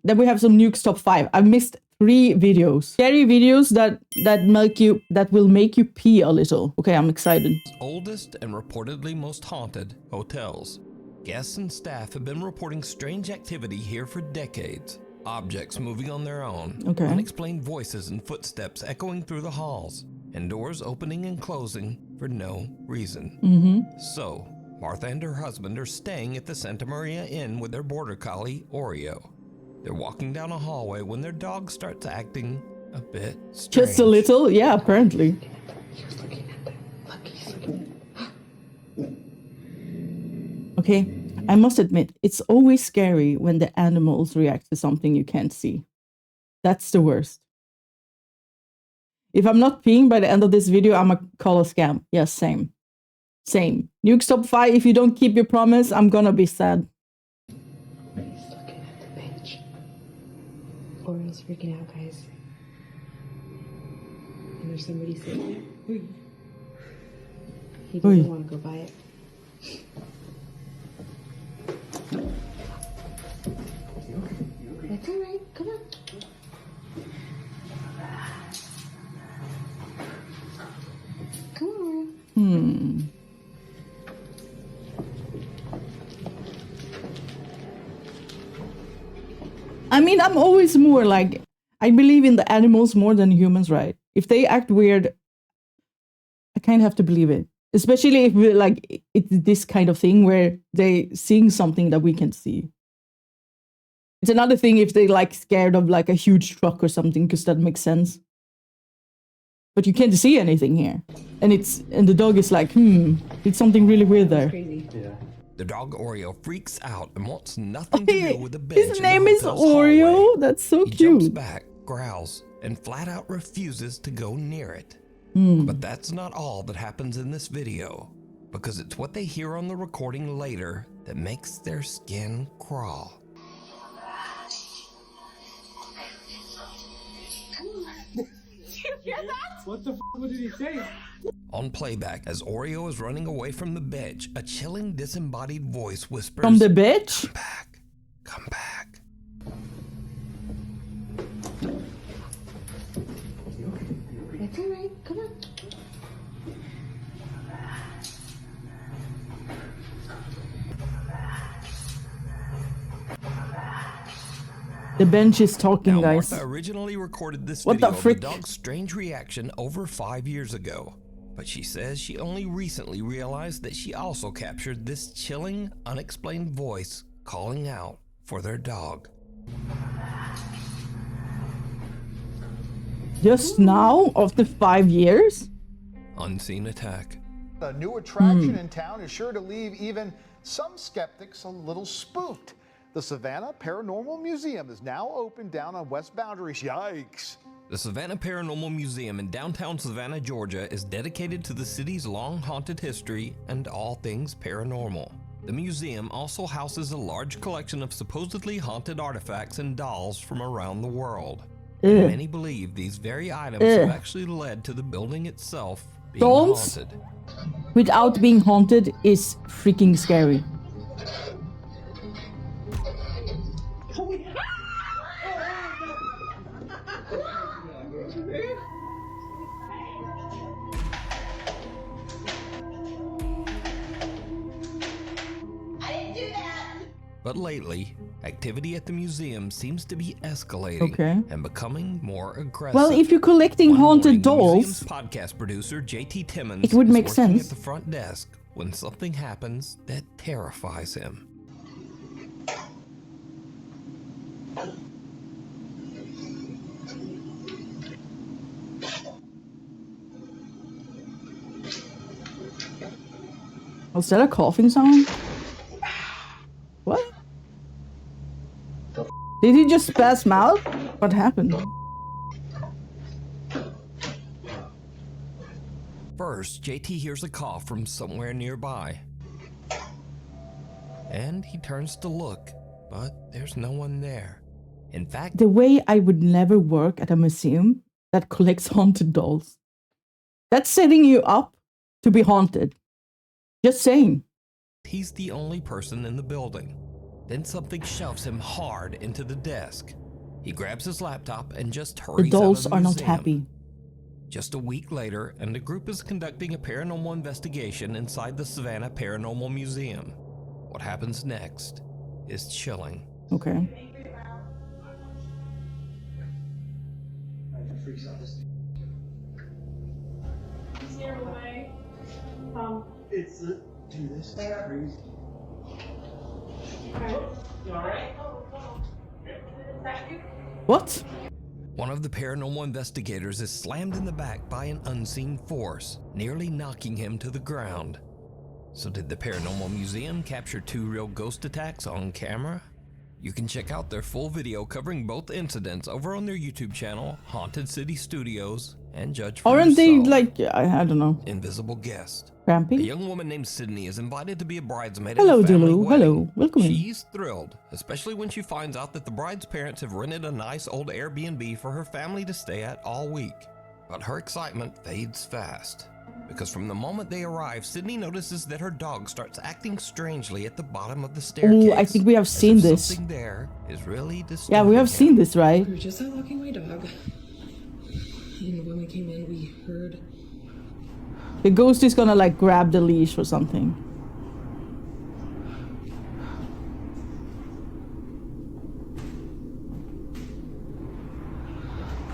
Then we have some Nuke's top 5. I've missed 3 videos. Scary videos that will make you pee a little. Okay, I'm excited. Oldest and reportedly most haunted hotels. Guests and staff have been reporting strange activity here for decades. Objects moving on their own. Okay. Unexplained voices and footsteps echoing through the halls. And doors opening and closing for no reason. So, Martha and her husband are staying at the Santa Maria Inn with their border collie, Oreo. They're walking down a hallway when their dog starts acting a bit strange. Just a little? Yeah, apparently. He was looking at them. Look, he's looking. Okay, I must admit, it's always scary when the animals react to something you can't see. That's the worst. If I'm not peeing by the end of this video, I'm gonna call a scam. Yes, same. Same. Nuke's top 5, if you don't keep your promise, I'm gonna be sad. He's looking at the bench. Oreo's freaking out, guys. And there's somebody sitting there. He doesn't want to go by it. That's all right. Come on. Come on. I mean, I'm always more like, I believe in the animals more than humans, right? If they act weird, I kind of have to believe it. Especially if we're like, it's this kind of thing where they seeing something that we can see. It's another thing if they like scared of like a huge truck or something, because that makes sense. But you can't see anything here. And the dog is like, it's something really weird there. Crazy. Yeah. The dog Oreo freaks out and wants nothing to do with the bench. His in name the is hotel's Oreo. hallway. That's so He jumps cute. back, growls, and flat out refuses to go near it. But that's not all that happens in this video, because it's what they hear on the recording later that makes their skin crawl. What the f*** did he say? On playback, as Oreo is running away from the bench, a chilling disembodied voice whispers, From the bitch? "Come back, come back." That's all right. Come on. The bench is talking, Now, guys. Martha originally recorded this What the video of the frick? dog's strange reaction over 5 years ago, but she says she only recently realized that she also captured this chilling, unexplained voice calling out for their dog. Just now, after 5 years? Unseen attack. A new attraction in town is sure to leave even some skeptics a little spooked. The Savannah Paranormal Museum is now open down on West Boundaries. Yikes. The Savannah Paranormal Museum in downtown Savannah, Georgia is dedicated to the city's long haunted history and all things paranormal. The museum also houses a large collection of supposedly haunted artifacts and dolls from around the world. And many believe these very items have actually led to the building itself being Dolls? haunted. Without being haunted is freaking scary. But lately, activity at the museum seems to be escalating Okay. and becoming more aggressive. Well, if you're collecting One morning, haunted the dolls, museum's podcast producer JT Timmons it would is make working sense. at the front desk when something happens that terrifies him. was that a coughing sound? What? Did he just spasm out? What happened? First, JT hears a cough from somewhere nearby. And he turns to look, but there's no one there. In fact, The way I would never work at a museum that collects haunted dolls. That's setting you up to be haunted. Just saying. he's the only person in the building. Then something shoves him hard into the desk. He grabs his laptop and just The hurries dolls out are of the not museum. happy. Just a week later, and the group is conducting a paranormal investigation inside the Savannah Paranormal Museum. What happens next is chilling. Okay. It's dude, this is crazy. You alright? What? One of the paranormal investigators is slammed in the back by an unseen force, nearly knocking him to the ground. So did the Paranormal Museum capture 2 real ghost attacks on camera? You can check out their full video covering both incidents over on their YouTube channel, Haunted City Studios, and judge for Aren't they yourself. like, I don't know, Invisible guest. A crampy? young woman named Sydney is invited to be a bridesmaid Hello, at a family Dilu. wedding. Hello. Welcome in. She's thrilled, especially when she finds out that the bride's parents have rented a nice old Airbnb for her family to stay at all week. But her excitement fades fast, because from the moment they arrive, Sydney notices that her dog starts acting strangely at the bottom of the staircase. Oh, I think we have as seen if this. Something there is really disturbing Yeah, we have him. seen this, right? We were just out walking my dog. And when we came in, we heard. The ghost is gonna like grab the leash or something.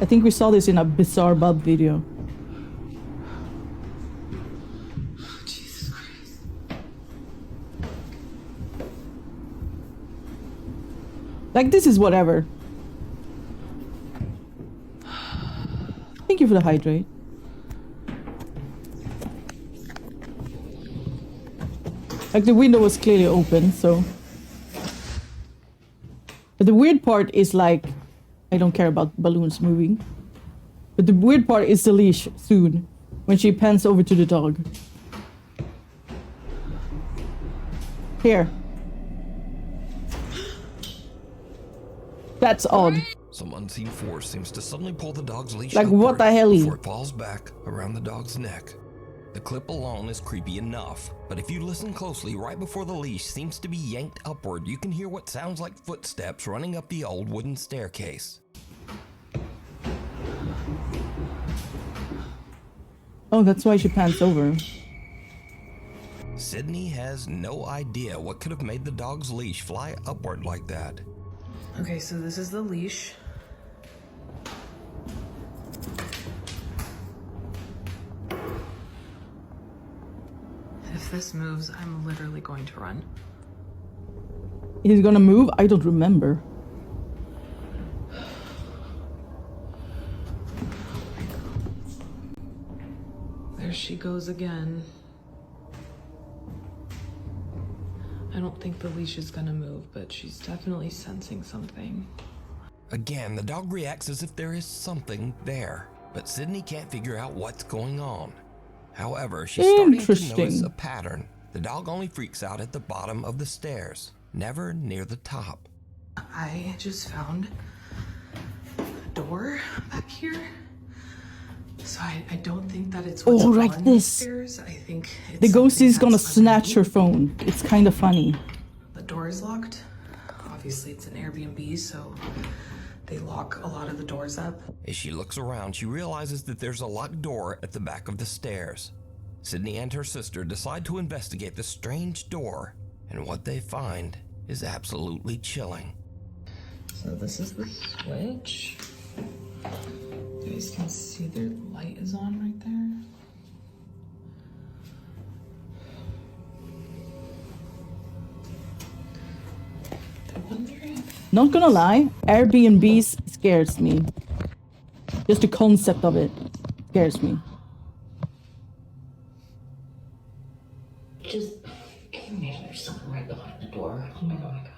I think we saw this in a Bizarre Bub video. Jesus Christ. Like, this is whatever. Thank you for the hydrate. Like, the window was clearly open, so. But the weird part is like, I don't care about balloons moving. But the weird part is the leash soon, when she pans over to the dog. Here. That's odd. Some unseen force seems to suddenly pull the dog's leash Like, what upward the hell? before it falls back around the dog's neck. The clip alone is creepy enough, but if you listen closely, right before the leash seems to be yanked upward, you can hear what sounds like footsteps running up the old wooden staircase. Oh, that's why she pants over. Sydney has no idea what could have made the dog's leash fly upward like that. Okay, so this is the leash. If this moves, I'm literally going to run. He's gonna move? I don't remember. There she goes again. I don't think the leash is gonna move, but she's definitely sensing something. Again, the dog reacts as if there is something there, but Sydney can't figure out what's going on. However, she's starting to notice Interesting. a pattern. The dog only freaks out at the bottom of the stairs, never near the top. I just found a door back here. So I don't think that it's what's Oh, like on this. the stairs. I think it's The ghost something is gonna that's snatch her underneath. phone. It's kind of funny. The door is locked. Obviously, it's an Airbnb, so they lock a lot of the doors up. As she looks around, she realizes that there's a locked door at the back of the stairs. Sydney and her sister decide to investigate the strange door, and what they find is absolutely chilling. So this is the switch. You guys can see their light is on right there. I wonder if... Not gonna lie, Airbnbs scares me. Just the concept of it scares me. Just maybe there's something right behind the door. Oh my god.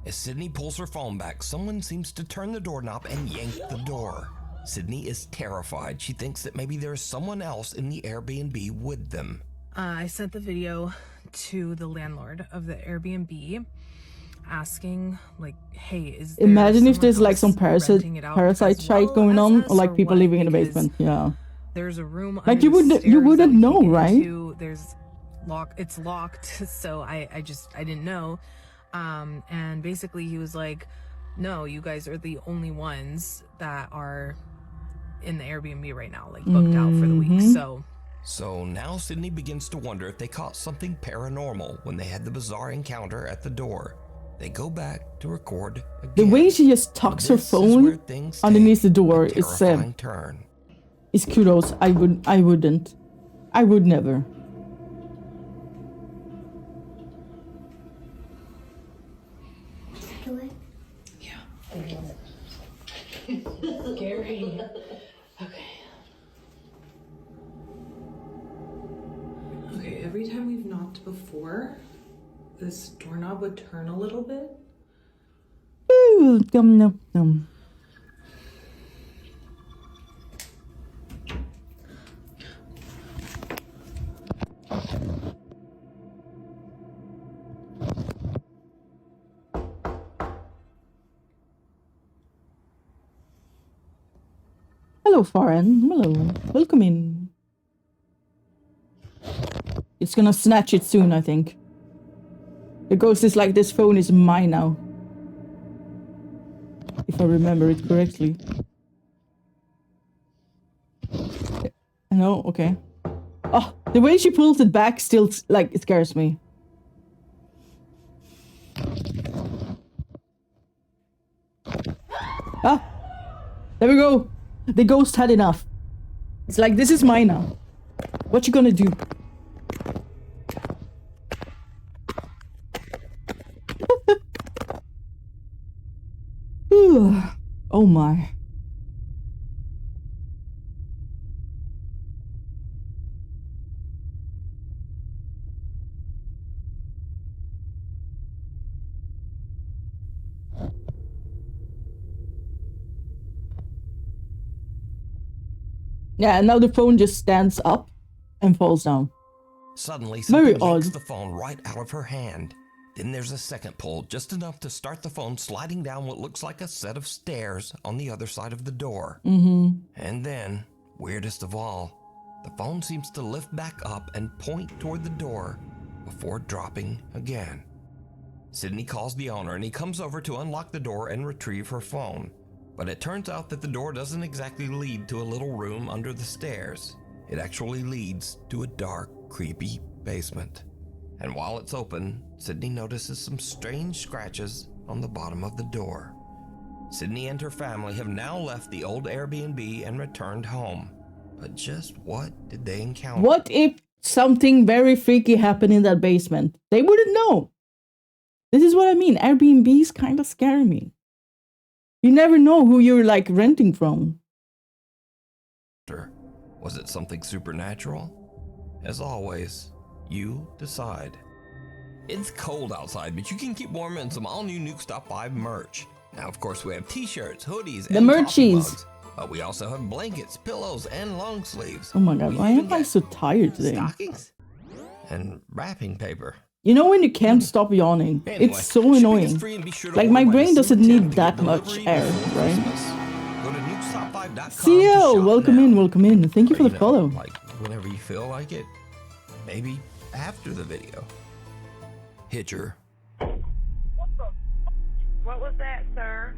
As Sydney pulls her phone back, someone seems to turn the doorknob and yank the door. Sydney is terrified. She thinks that maybe there is someone else in the Airbnb with them. I sent the video to the landlord of the Airbnb asking, like, hey, is there Imagine if someone there's like else some renting it out parasite as shite well going as on, us, or like or people what? living in the Because basement. Yeah. there's a room Like under you the wouldn't stairs that we know, can get right? into. It's locked, so I didn't know. And basically he was like, no, you guys are the only ones that are in the Airbnb right now, like booked out for the week. So now Sydney begins to wonder if they caught something paranormal when they had the bizarre encounter at the door. They go back to record again. The way she just tucks her phone underneath the door is kudos. I wouldn't. I would never. Yeah. Scary. Okay. Okay, every time we've knocked before, this doorknob would turn a little bit. Ooh, dum. Hello, Faran. Hello. Welcome in. It's gonna snatch it soon, I think. The ghost is like, this phone is mine now. If I remember it correctly. No, okay. Oh, the way she pulls it back still, like, it scares me. Ah! There we go! The ghost had enough. It's like, this is mine now. What you gonna do? Oh my. Yeah, and now the phone just stands up and falls down. Suddenly, Very something odd. yanks the phone right out of her hand. Then there's a second pull, just enough to start the phone sliding down what looks like a set of stairs on the other side of the door. And then, weirdest of all, the phone seems to lift back up and point toward the door before dropping again. Sydney calls the owner and he comes over to unlock the door and retrieve her phone. But it turns out that the door doesn't exactly lead to a little room under the stairs. It actually leads to a dark, creepy basement. And while it's open, Sydney notices some strange scratches on the bottom of the door. Sydney and her family have now left the old Airbnb and returned home. But just what did they encounter? What if something very freaky happened in that basement? They wouldn't know. This is what I mean. Airbnbs kind of scare me. You never know who you're like renting from. Was it something supernatural? As always, you decide. It's cold outside, but you can keep warm in some all-new Nuke Top 5 merch. Now, of course, we have t-shirts, hoodies, The and coffee merchies. mugs, but we also have blankets, pillows, and long sleeves. Oh my god, We why even am I got so tired today? stockings and wrapping paper. You know when you can't stop yawning? Anyway, It's so shipping is annoying. free, and be sure to Like order my by brain doesn't December 10th need to that get much delivery air, before right? Christmas. Go to nukestop5.com Theo, to shop welcome now. in, welcome in. Thank you for Or, the follow. Like whenever you feel like it. Maybe after the video. Hitcher. What was that, sir?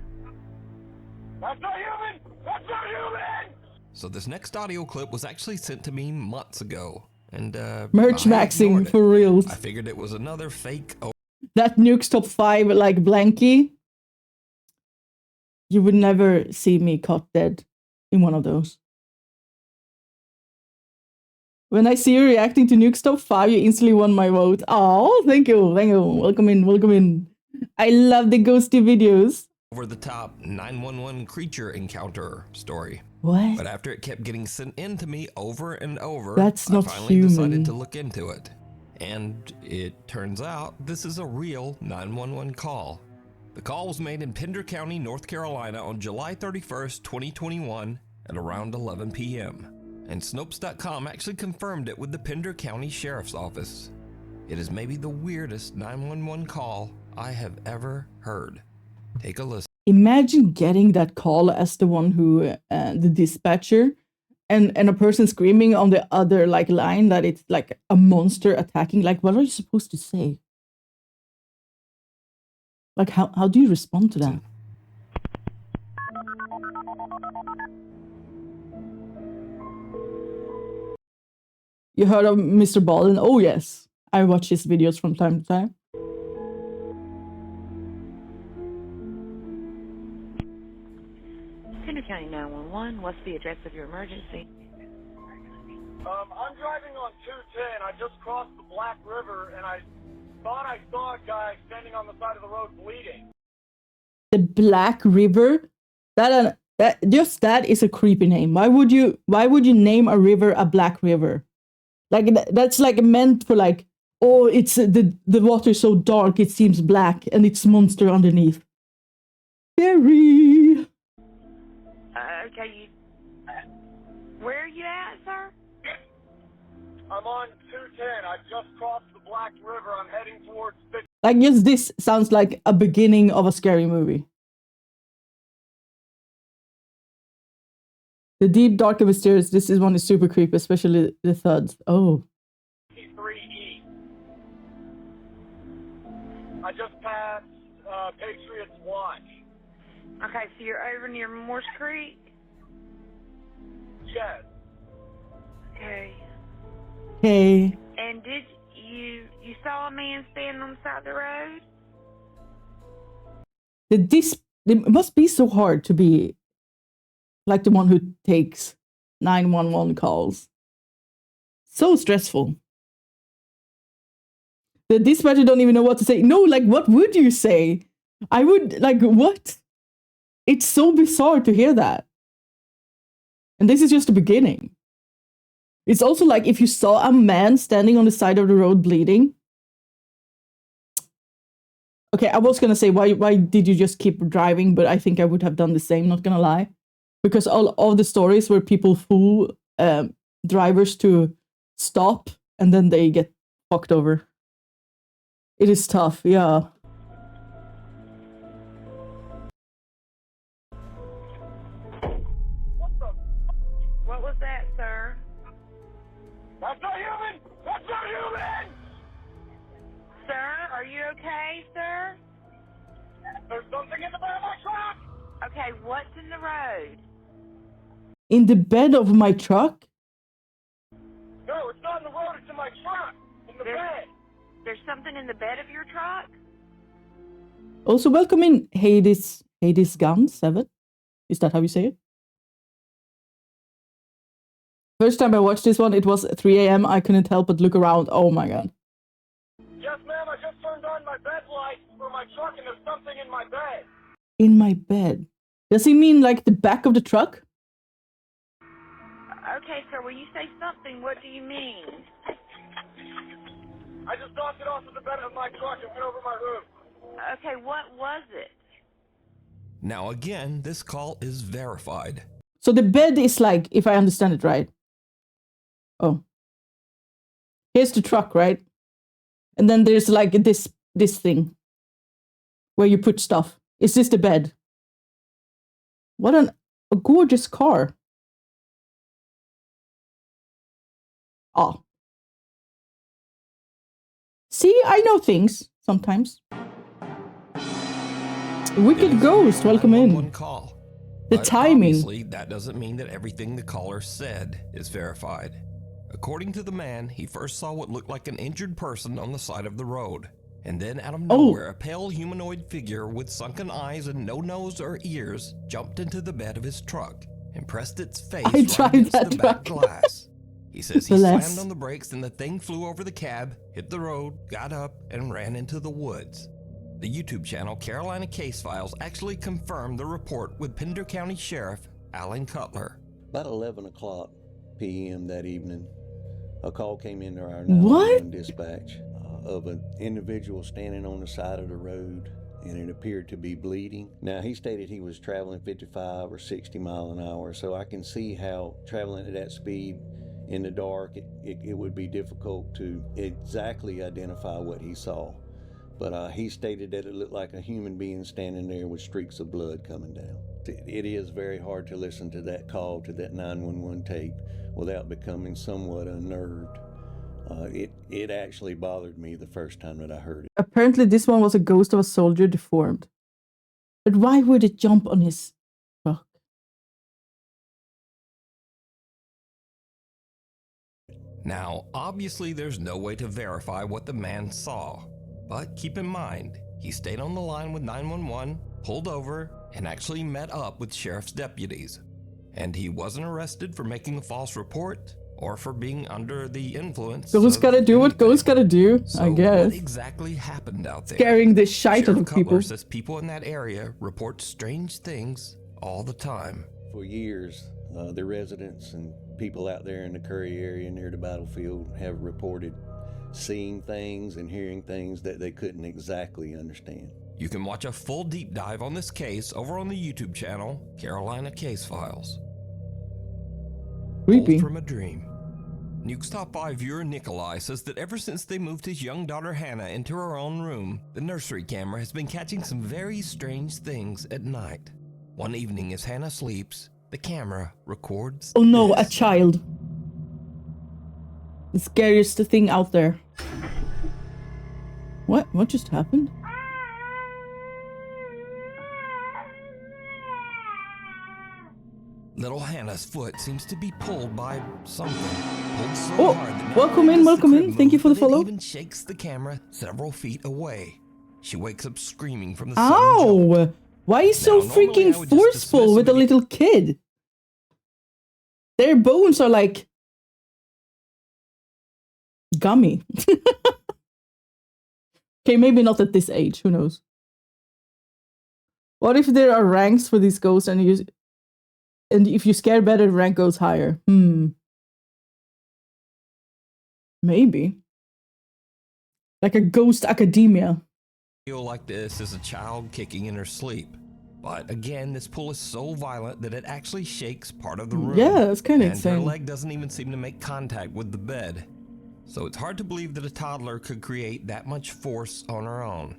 That's not human! That's not human! So this next audio clip was actually sent to me months ago. And Merch I maxing ignored it. for reals. I figured it was another fake That Nuke's Top 5 like blankie. You would never see me caught dead in one of those. When I see you reacting to Nuke's Top 5, you instantly won my vote. Oh, thank you, thank you. Welcome in, welcome in. I love the ghosty videos. over-the-top 911 creature encounter story. What? But after it kept getting sent in to me over and over, That's not I finally human. decided to look into it. And it turns out this is a real 911 call. The call was made in Pender County, North Carolina on July 31st, 2021 at around 11 p.m. And Snopes.com actually confirmed it with the Pender County Sheriff's Office. It is maybe the weirdest 911 call I have ever heard. Take a listen. Imagine getting that call as the one who, the dispatcher, and a person screaming on the other like line that it's like a monster attacking. Like, what are you supposed to say? Like, how do you respond to that? You heard of Mr. Ballin? Oh yes, I watch his videos from time to time. Tender County 911, what's the address of your emergency? I'm driving on 210. I just crossed the Black River, and I thought I saw a guy standing on the side of the road bleeding. The Black River? That is a creepy name. Why would you name a river a Black River? Like that's like meant for like, oh, it's the water's so dark it seems black and it's monster underneath. Scary. Okay, where are you at, sir? I'm on 210. I just crossed the Black River. I'm heading towards... Like, yes, this sounds like a beginning of a scary movie. The deep, dark, and mysterious. This is one is super creepy, especially the thuds. Oh. 3E. I just passed Patriots Watch. Okay, so you're over near Morse Creek? Yes. Okay. Hey. And did you saw a man standing on the side of the road? It must be so hard to be like the one who takes 911 calls. So stressful. The dispatcher don't even know what to say. No, like, what would you say? I would, like, what? It's so bizarre to hear that. And this is just the beginning. It's also like if you saw a man standing on the side of the road bleeding. Okay, I was gonna say, why did you just keep driving? But I think I would have done the same, not gonna lie. Because all the stories where people fool drivers to stop and then they get fucked over. It is tough, yeah. What was that, sir? That's not human! That's not human! Sir, are you okay, sir? There's something in the back of my truck! Okay, what's in the road? In the bed of my truck? No, it's not in the road, it's in my truck! In the bed! There's something in the bed of your truck? Also, welcome in Hades Gun 7. Is that how you say it? First time I watched this one, it was 3 a.m. I couldn't help but look around. Oh my god. Yes, ma'am, I just turned on my bed light for my truck and there's something in my bed. In my bed? Does he mean like the back of the truck? Okay, sir, when you say something, what do you mean? I just knocked it off of the bed of my truck and went over my roof. Okay, what was it? Now again, this call is verified. So the bed is like, if I understand it right. Oh. Here's the truck, right? And then there's like this thing where you put stuff. Is this the bed? What a gorgeous car. Oh. See, I know things sometimes. Wicked Ghost, welcome in. One call. The But timing. obviously, that doesn't mean that everything the caller said is verified. According to the man, he first saw what looked like an injured person on the side of the road. And then out of nowhere, a pale humanoid figure with sunken eyes and no nose or ears jumped into the bed of his truck and pressed its face right against the back glass. He says he slammed on the brakes and the thing flew over the cab, hit the road, got up, and ran into the woods. The YouTube channel Carolina Case Files actually confirmed the report with Pender County Sheriff Alan Cutler. About 11 o'clock p.m. that evening, a call came into our 911 dispatch of an individual standing on the side of the road, and it appeared to be bleeding. Now, he stated he was traveling 55 or 60 miles an hour, so I can see how traveling at that speed in the dark, it would be difficult to exactly identify what he saw. But he stated that it looked like a human being standing there with streaks of blood coming down. It is very hard to listen to that call, to that 911 tape, without becoming somewhat unnerved. It actually bothered me the first time that I heard it. Apparently this one was a ghost of a soldier deformed. But why would it jump on his truck? Now, obviously there's no way to verify what the man saw, but keep in mind, he stayed on the line with 911, pulled over, and actually met up with sheriff's deputies. And he wasn't arrested for making a false report or for being under the influence. Ghosts gotta do what ghosts gotta do, so I guess. What exactly happened out there? Scaring the shite out Sheriff of people. Cutler says people in that area report strange things all the time. For years, the residents and people out there in the Curry area near the battlefield have reported seeing things and hearing things that they couldn't exactly understand. You can watch a full deep dive on this case over on the YouTube channel, Carolina Case Files. Creepy. Pulled from a dream. Nuke's top 5 viewer Nikolai says that ever since they moved his young daughter Hannah into her own room, the nursery camera has been catching some very strange things at night. One evening as Hannah sleeps, the camera records Oh no, this. a child. The scariest thing out there. What? What just happened? Little Hannah's foot seems to be pulled by something. Pulled so Oh, hard that not welcome only in, does welcome crib in. Thank you move, for the but follow. It even shakes the camera several feet away. She wakes up screaming from the sudden jolt. Ow! Why is so Now, normally freaking I would just forceful dismiss with a him and- little kid? Their bones are like gummy. Okay, maybe not at this age. Who knows? What if there are ranks for these ghosts and if you scare better, the rank goes higher? Maybe. Like a ghost academia. Feel like this as a child kicking in her sleep. But again, this pull is so violent that it actually shakes part of the room. Yeah, it's kind of And her insane. leg doesn't even seem to make contact with the bed. So it's hard to believe that a toddler could create that much force on her own.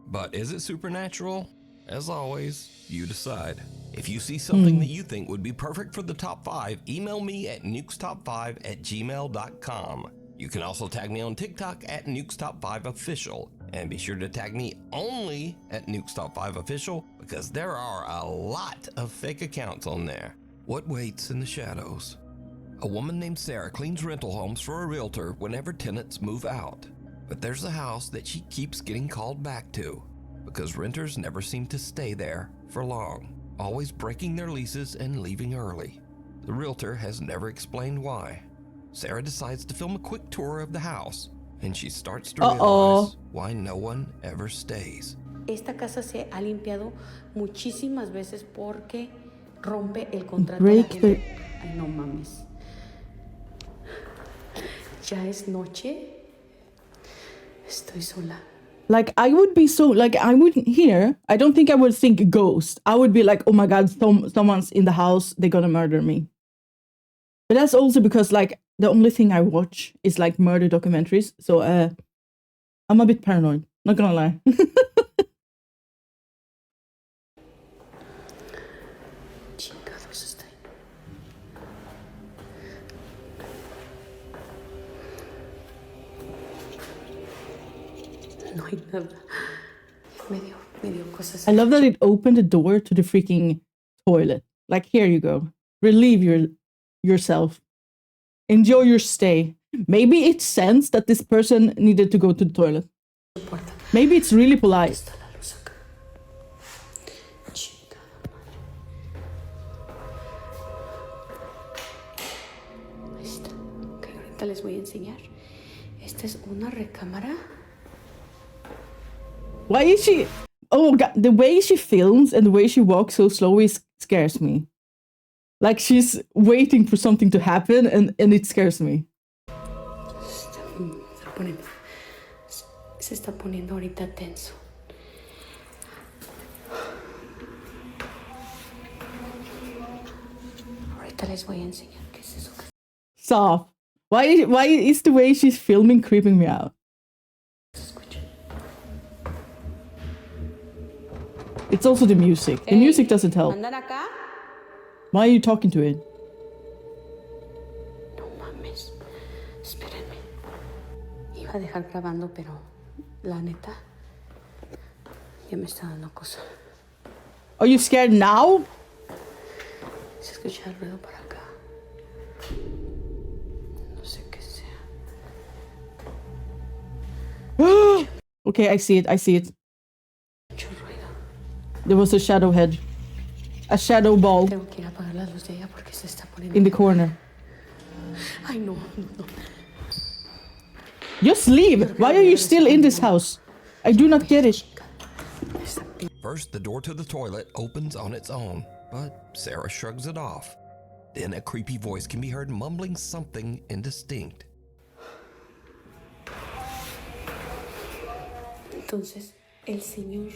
But is it supernatural? As always, you decide. If you see something that you think would be perfect for the top 5, email me at nukestop5@gmail.com. You can also tag me on TikTok at nukestop5official. And be sure to tag me only at nukestop5official because there are a lot of fake accounts on there. What waits in the shadows? A woman named Sarah cleans rental homes for a realtor whenever tenants move out. But there's a house that she keeps getting called back to because renters never seem to stay there for long, always breaking their leases and leaving early. The realtor has never explained why. Sarah decides to film a quick tour of the house, and she starts to realize why no one ever stays. Esta casa se ha limpiado muchísimas veces porque rompe el contrato Break de la gente. Ay, no mames. Ya es noche. Estoy sola. Like, I would be so, like, I wouldn't hear. I don't think I would think ghost. I would be like, oh my God, someone's in the house. They're gonna murder me. But that's also because, like, the only thing I watch is, like, murder documentaries. So, I'm a bit paranoid. Not gonna lie. Chingados está ahí. No hay nada. Me dio cosas. I love that it opened the door to the freaking toilet. Like, here you go. Relieve yourself. Enjoy your stay. Maybe it sensed that this person needed to go to the toilet. Maybe it's really polite. Está la luz acá. Chingada madre. Ahí está. Ok, ahorita les voy a enseñar. Esta es una recámara. Why is she... Oh God, the way she films and the way she walks so slowly scares me. Like she's waiting for something to happen and it scares me. Se está poniendo ahorita tenso. Ahorita les voy a enseñar qué es eso. Stop. Why is the way she's filming creeping me out? It's also the music. The music doesn't help. ¿Andan acá? Why are you talking to it? No mames. Espérenme. Iba a dejar grabando, pero la neta ya me está dando cosa. Are you scared now? Se escucha el ruido para acá. No sé qué sea. Okay, I see it. I see it. Mucho ruido. There was a shadow head. A shadow ball Tengo que ir a apagar la luz de ella porque se está poniendo. in the corner. Ay, no. Just leave. Why are you still in this house? I do not get it. First, the door to the toilet opens on its own, but Sarah shrugs it off. Then a creepy voice can be heard mumbling something indistinct. Entonces, el señor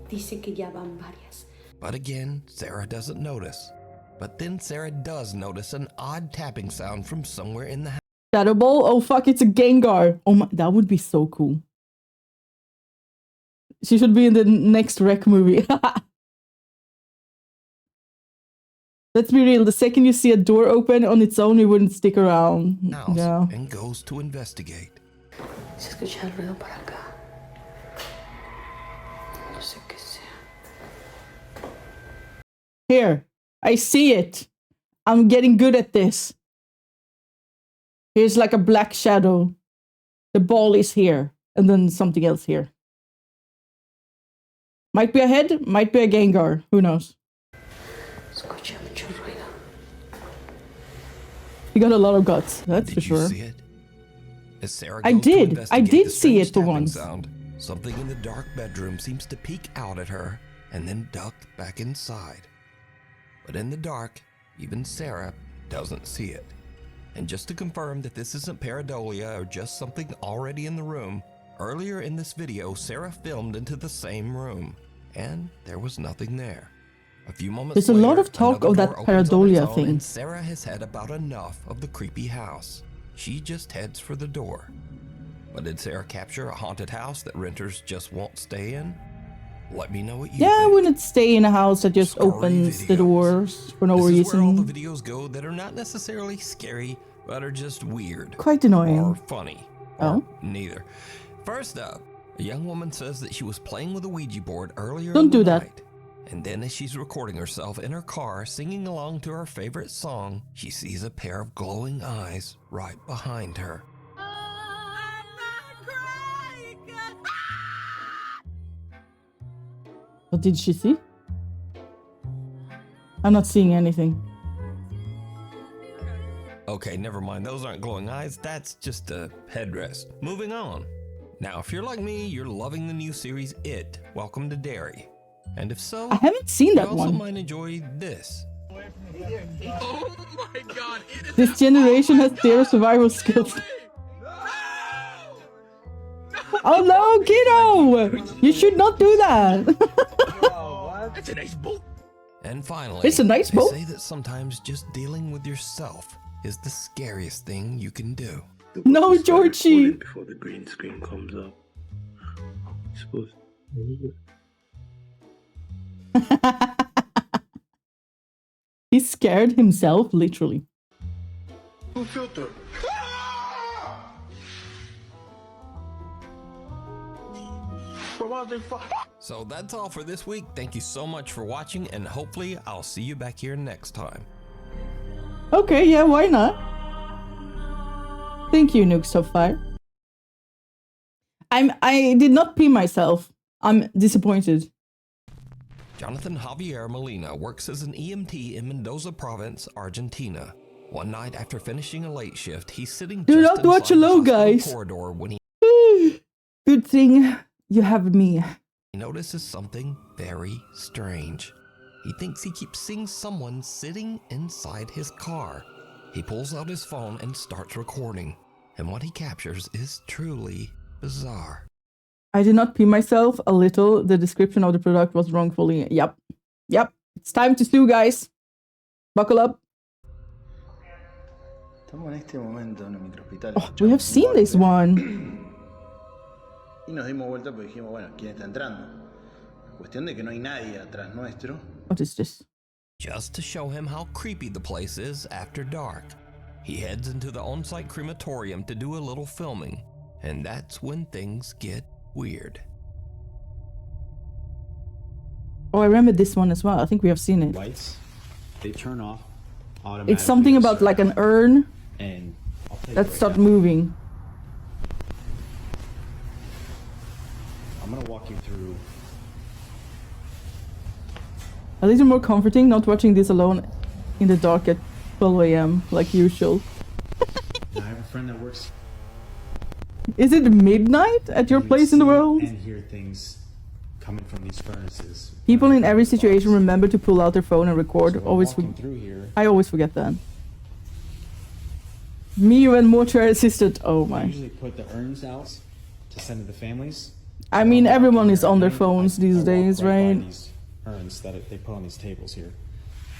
dice que ya van varias. But again, Sarah doesn't notice. But then Sarah does notice an odd tapping sound from somewhere in the house. Shadow ball? Oh fuck, it's a Gengar. Oh my, that would be so cool. She should be in the next Wreck movie. Let's be real, the second you see a door open on its own, you wouldn't stick around. Yeah. And goes to investigate. Se escucha el ruido para acá. No sé qué sea. Here, I see it. I'm getting good at this. Here's like a black shadow. The ball is here, and then something else here. Might be a head, might be a Gengar. Who knows? Escucha mucho ruido. You got a lot of guts, that's Did for sure. you see it? As Sarah I goes to did investigate the see it strange for tapping once. sound, something in the dark bedroom seems to peek out at her and then duck back inside. But in the dark, even Sarah doesn't see it. And just to confirm that this isn't pareidolia or just something already in the room, earlier in this video, Sarah filmed into the same room, and there was nothing there. A few moments There's a later, lot of talk another of that door opens on its pareidolia own, thing. and Sarah has had about enough of the creepy house. She just heads for the door. But did Sarah capture a haunted house that renters just won't stay in? Let me know what you Yeah, I think. wouldn't stay in a house that just Scary opens the videos. doors for no This is where all reason. the videos go that are not necessarily scary, but are just weird. Quite annoying. Or funny. Or Oh? neither. First up, a young woman says that she was playing with a Ouija board earlier Don't in the do that. night. And then as she's recording herself in her car singing along to her favorite song, she sees a pair of glowing eyes right behind her. What did she see? I'm not seeing anything. Okay, never mind. Those aren't glowing eyes. That's just a headrest. Moving on. Now, if you're like me, you're loving the new series It, Welcome to Derry. And if so, I haven't seen that you also one. might enjoy this. Oh my god, it is This generation has zero survival skills. Oh no, kiddo! You should not do that. That's a nice boat. And finally, It's a nice they boat. say that sometimes just dealing with yourself is the scariest thing you can do. No, Georgie. Before the green screen comes up. You're supposed He scared himself, literally. Filter. So that's all for this week. Thank you so much for watching, and hopefully I'll see you back here next time. Okay, yeah, why not? Thank you, Nuke so far. I did not pee myself. I'm disappointed. Jonathan Javier Molina works as an EMT in Mendoza Province, Argentina. One night after finishing a late shift, he's sitting Do just not watch inside the alone, hospital guys. corridor when Good thing you have me. he notices something very strange. He thinks he keeps seeing someone sitting inside his car. He pulls out his phone and starts recording, and what he captures is truly bizarre. I did not pee myself a little. The description of the product was wrongfully. Yep. It's time to sue, guys. Buckle up. Estamos en este momento en el microhospital. Oh, we have seen this one. Y nos dimos vuelta porque dijimos, bueno, ¿quién está entrando? Cuestión de que no hay nadie atrás nuestro. What is this? Just to show him how creepy the place is after dark, he heads into the on-site crematorium to do a little filming, and that's when things get weird. Oh, I remember this one as well. I think we have seen it. Lights, they turn off automatically. It's something about like an urn and that starts moving. I'm gonna walk you through. A little more comforting not watching this alone in the dark at 12 a.m. like usual. I have a friend that works. Is it midnight at your place in the world? And hear things coming from these furnaces. People in every situation remember to pull out their phone and record. So always through here. I always forget that. Me when mortuary assistant. Oh I my. usually put the urns out to send to the families. I mean, everyone is on their phones these days, right? These urns that they put on these tables here.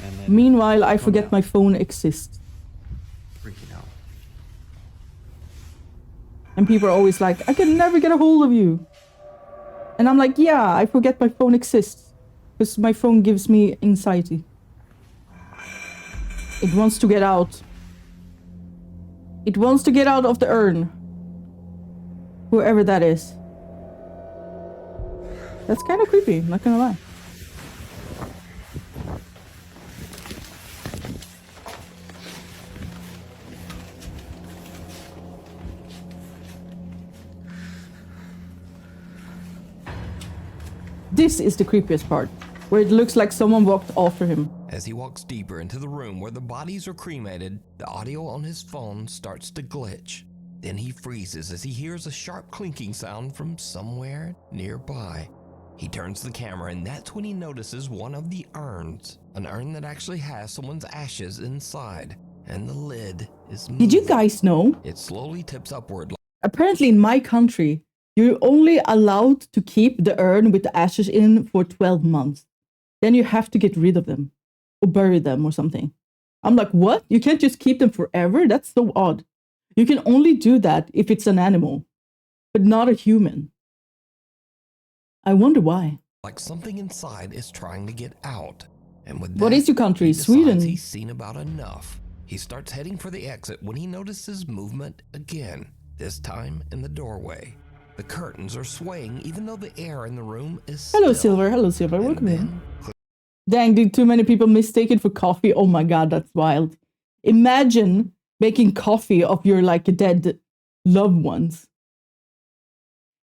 And then Meanwhile, I forget my phone exists. freaking out. And people are always like, I can never get a hold of you. And I'm like, yeah, I forget my phone exists. Because my phone gives me anxiety. It wants to get out. It wants to get out of the urn. Whoever that is. That's kind of creepy, not gonna lie. This is the creepiest part, where it looks like someone walked after him. As he walks deeper into the room where the bodies are cremated, the audio on his phone starts to glitch. Then he freezes as he hears a sharp clinking sound from somewhere nearby. He turns the camera and that's when he notices one of the urns. An urn that actually has someone's ashes inside. And the lid is moving. Did you guys know? It slowly tips upward. Apparently in my country, you're only allowed to keep the urn with the ashes in for 12 months. Then you have to get rid of them. Or bury them or something. I'm like, what? You can't just keep them forever? That's so odd. You can only do that if it's an animal. But not a human. I wonder why. Like something inside is trying to get out. And with that, What is your country? he Sweden? decides he's seen about enough. He starts heading for the exit when he notices movement again. This time in the doorway. The curtains are swaying even though the air in the room is Hello, still. Silver. Hello, Silver. Welcome in. Dang, did too many people mistake it for coffee? Oh my god, that's wild. Imagine making coffee of your like dead loved ones.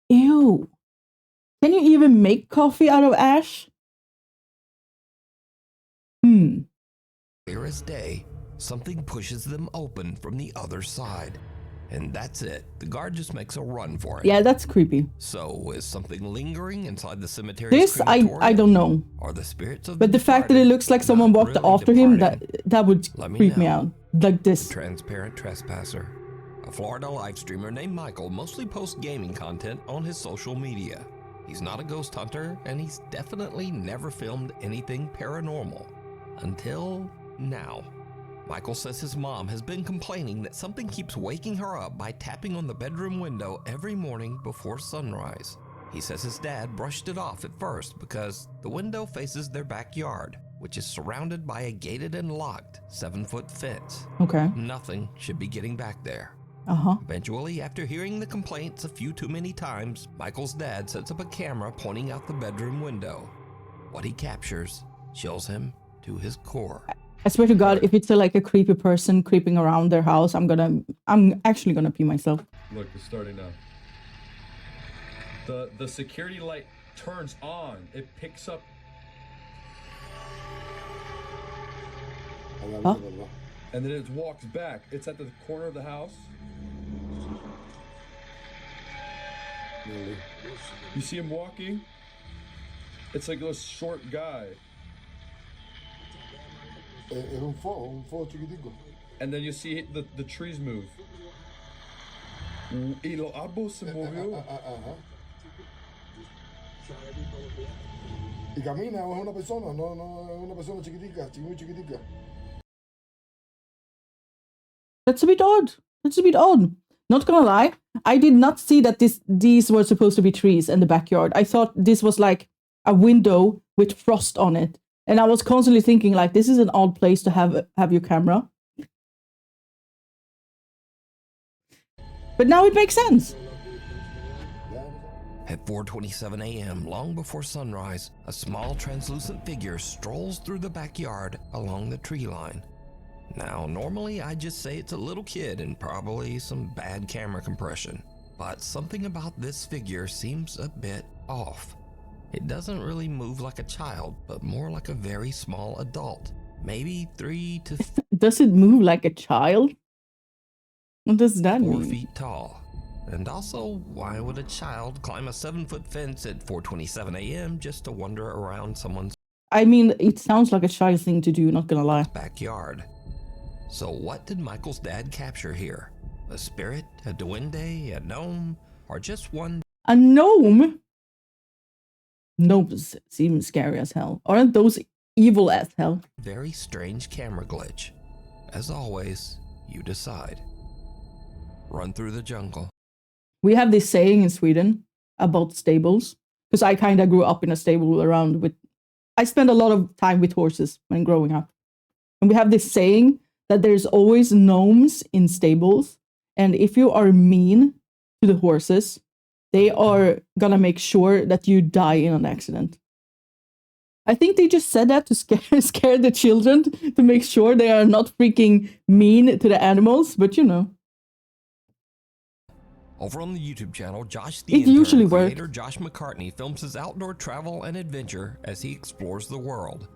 Ew. Can you even make coffee out of ash? Clear as day, something pushes them open from the other side. And that's it. The guard just makes a run for it. Yeah, that's creepy. So is something lingering inside the cemetery? This I don't know. Are the spirits of But the fact that it looks like someone walked really after him, departing? that would Let me creep me know. out. Like this. Transparent trespasser. A Florida live streamer named Michael mostly posts gaming content on his social media. He's not a ghost hunter, and he's definitely never filmed anything paranormal. Until now. Michael says his mom has been complaining that something keeps waking her up by tapping on the bedroom window every morning before sunrise. He says his dad brushed it off at first because the window faces their backyard, which is surrounded by a gated and locked 7-foot fence. Okay. Nothing should be getting back there. Uh-huh. Eventually, after hearing the complaints a few too many times, Michael's dad sets up a camera pointing out the bedroom window. What he captures chills him to his core. I swear to God, if it's like a creepy person creeping around their house, I'm actually gonna pee myself. Look, it's starting now. The security light turns on. It picks up. Huh? And then it walks back. It's at the corner of the house. You see him walking? It's like a short guy. And then you see the trees move. Y los árboles se movió. Y camina, es una persona, no es una persona chiquitica, muy chiquitica. That's a bit odd. That's a bit odd. Not gonna lie, I did not see that these were supposed to be trees in the backyard. I thought this was like a window with frost on it. And I was constantly thinking, like, this is an odd place to have your camera. But now it makes sense. At 4:27 a.m., long before sunrise, a small translucent figure strolls through the backyard along the tree line. Now, normally I'd just say it's a little kid and probably some bad camera compression, but something about this figure seems a bit off. It doesn't really move like a child, but more like a very small adult, maybe 3 to 4 Does it move like a child? What does that mean? feet tall. And also, why would a child climb a 7-foot fence at 4:27 a.m. just to wander around someone's I mean, it sounds like a child thing to do, not gonna lie. backyard? So what did Michael's dad capture here? A spirit, a duende, a gnome, or just one A gnome? Gnomes seem scary as hell. Aren't those evil as hell? very strange camera glitch? As always, you decide. Run through the jungle. We have this saying in Sweden about stables, because I kind of grew up in a stable around with. I spent a lot of time with horses when growing up, and we have this saying that there's always gnomes in stables, and if you are mean to the horses, they are gonna make sure that you die in an accident. I think they just said that to scare the children, to make sure they are not freaking mean to the animals, but you know. Over on the YouTube channel, Josh the It Intern usually works. creator Josh McCartney films his outdoor travel and adventure as he explores the world.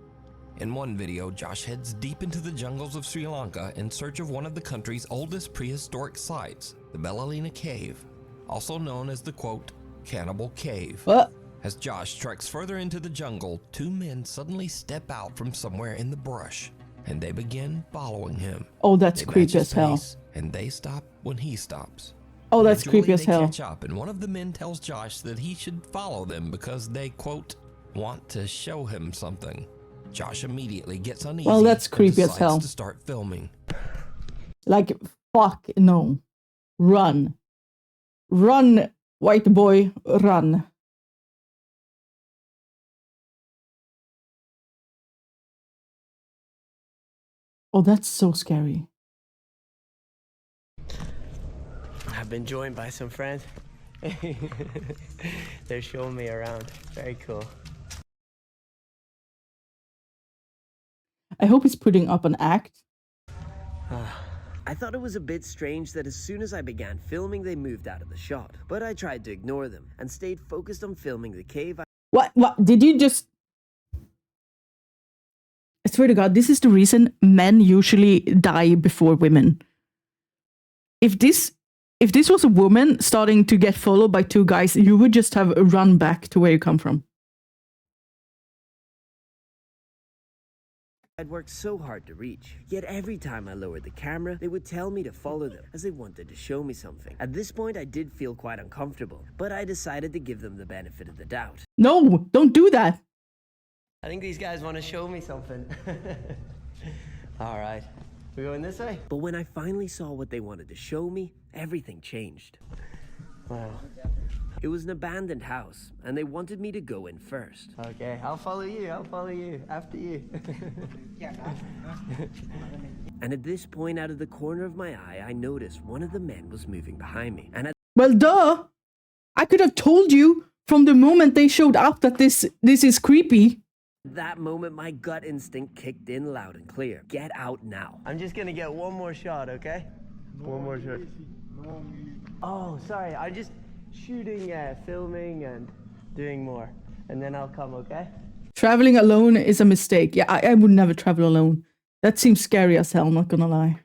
In one video, Josh heads deep into the jungles of Sri Lanka in search of one of the country's oldest prehistoric sites, the Belalina Cave, also known as the, quote, Cannibal Cave. What? As Josh treks further into the jungle, 2 men suddenly step out from somewhere in the brush, and they begin following him. Oh, that's They match creepy his as hell. pace, and they stop when he stops. Oh, that's Eventually, creepy as they hell. catch up, and one of the men tells Josh that he should follow them because they, quote, want to show him something. Josh immediately gets uneasy Well, that's creepy and as decides hell. to start filming. Like, fuck no. Run. Run, white boy, run. Oh, that's so scary. I've been joined by some friends. They're showing me around. Very cool. I hope he's putting up an act. I thought it was a bit strange that as soon as I began filming, they moved out of the shot. But I tried to ignore them and stayed focused on filming the cave. What? Did you just... I swear to God, this is the reason men usually die before women. If this was a woman starting to get followed by 2 guys, you would just have run back to where you come from. I'd worked so hard to reach, yet every time I lowered the camera, they would tell me to follow them, as they wanted to show me something. At this point, I did feel quite uncomfortable, but I decided to give them the benefit of the doubt. No, don't do that. I think these guys want to show me something. All right, we going this way? But when I finally saw what they wanted to show me, everything changed. Wow. It was an abandoned house, and they wanted me to go in first. Okay, I'll follow you, after you. And at this point, out of the corner of my eye, I noticed one of the men was moving behind me. And Well, duh. I could have told you from the moment they showed up that this is creepy. at that moment, my gut instinct kicked in loud and clear. Get out now. I'm just gonna get one more shot, okay? One more shot. Oh, sorry, I'm just shooting, filming, and doing more. And then I'll come, okay? Traveling alone is a mistake. Yeah, I would never travel alone. That seems scary as hell, not gonna lie.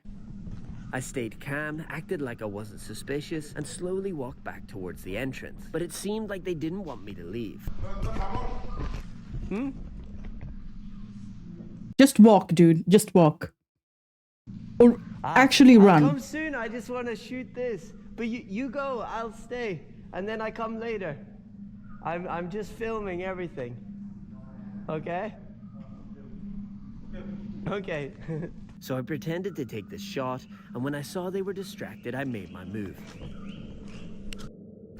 I stayed calm, acted like I wasn't suspicious, and slowly walked back towards the entrance. But it seemed like they didn't want me to leave. Just walk, dude. Just walk. Or actually run. I'll come soon, I just want to shoot this. But you go, I'll stay. And then I come later. I'm just filming everything. Okay? Okay. So I pretended to take the shot, and when I saw they were distracted, I made my move.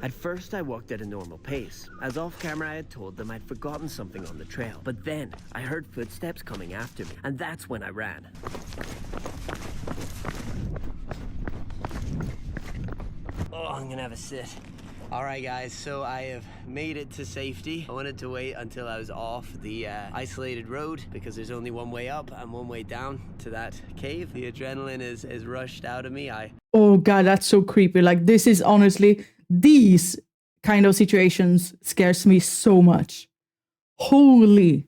At first, I walked at a normal pace, as off camera I had told them I'd forgotten something on the trail. But then, I heard footsteps coming after me, and that's when I ran. Oh, I'm gonna have a sit. All right, guys, so I have made it to safety. I wanted to wait until I was off the isolated road because there's only one way up and one way down to that cave. The adrenaline is rushed out of me. Oh God, that's so creepy. Like, this is honestly, these kind of situations scares me so much. Holy,